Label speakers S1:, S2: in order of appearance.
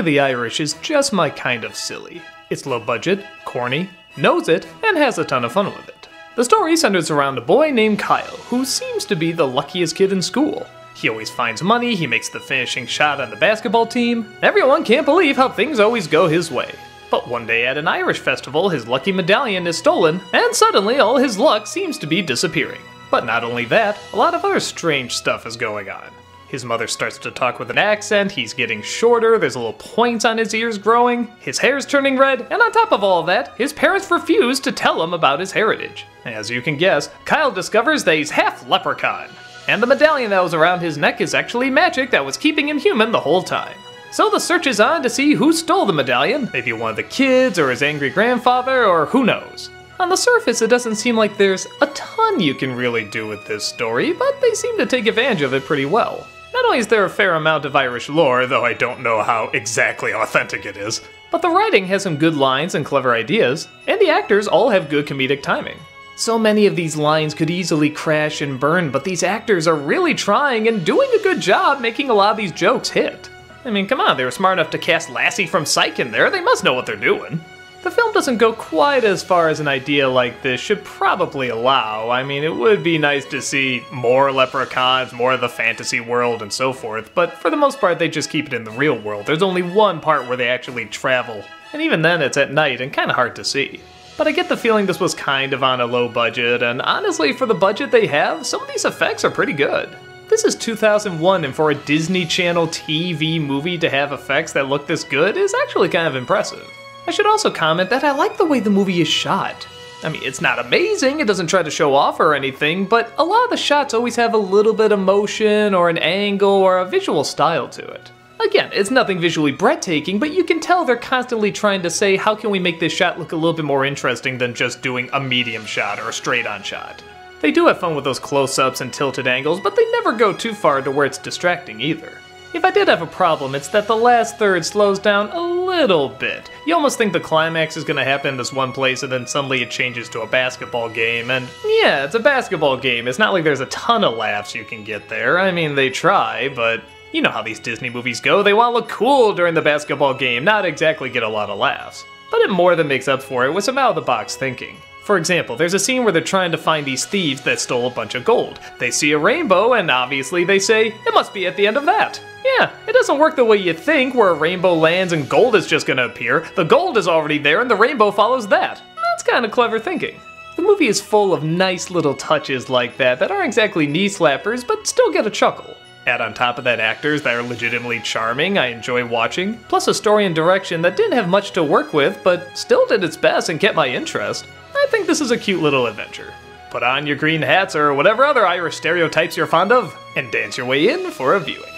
S1: of the Irish is just my kind of silly. It's low budget, corny, knows it, and has a ton of fun with it. The story centers around a boy named Kyle, who seems to be the luckiest kid in school. He always finds money, he makes the finishing shot on the basketball team. Everyone can't believe how things always go his way. But one day at an Irish festival, his lucky medallion is stolen, and suddenly all his luck seems to be disappearing. But not only that, a lot of other strange stuff is going on. His mother starts to talk with an accent, he's getting shorter, there's little points on his ears growing, his hair's turning red, and on top of all of that, his parents refuse to tell him about his heritage. As you can guess, Kyle discovers that he's half leprechaun. And the medallion that was around his neck is actually magic that was keeping him human the whole time. So the search is on to see who stole the medallion, maybe one of the kids or his angry grandfather, or who knows. On the surface, it doesn't seem like there's a ton you can really do with this story, but they seem to take advantage of it pretty well. Not only is there a fair amount of Irish lore, though I don't know how exactly authentic it is, but the writing has some good lines and clever ideas, and the actors all have good comedic timing. So many of these lines could easily crash and burn, but these actors are really trying and doing a good job making a lot of these jokes hit. I mean, come on, they were smart enough to cast Lassie from Psych in there, they must know what they're doing. The film doesn't go quite as far as an idea like this should probably allow. I mean, it would be nice to see more leprechauns, more of the fantasy world, and so forth, but for the most part they just keep it in the real world. There's only one part where they actually travel, and even then it's at night and kinda hard to see. But I get the feeling this was kind of on a low budget, and honestly, for the budget they have, some of these effects are pretty good. This is 2001, and for a Disney Channel TV movie to have effects that look this good is actually kind of impressive. I should also comment that I like the way the movie is shot. I mean, it's not amazing, it doesn't try to show off or anything, but a lot of the shots always have a little bit of motion or an angle or a visual style to it. Again, it's nothing visually breathtaking, but you can tell they're constantly trying to say, how can we make this shot look a little bit more interesting than just doing a medium shot or a straight-on shot. They do have fun with those close-ups and tilted angles, but they never go too far to where it's distracting either. If I did have a problem, it's that the last third slows down a little bit. You almost think the climax is going to happen in this one place and then suddenly it changes to a basketball game, and yeah, it's a basketball game. It's not like there's a ton of laughs you can get there. I mean, they try, but you know how these Disney movies go. They want to look cool during the basketball game, not exactly get a lot of laughs. But it more than makes up for it with some out-of-the-box thinking. For example, there's a scene where they're trying to find these thieves that stole a bunch of gold. They see a rainbow, and obviously they say, it must be at the end of that. Yeah, it doesn't work the way you think, where a rainbow lands and gold is just gonna appear. The gold is already there, and the rainbow follows that. That's kind of clever thinking. The movie is full of nice little touches like that aren't exactly knee-slappers, but still get a chuckle. Add on top of that actors that are legitimately charming, I enjoy watching, plus a story and direction that didn't have much to work with, but still did its best and kept my interest. I think this is a cute little adventure. Put on your green hats or whatever other Irish stereotypes you're fond of, and dance your way in for a viewing.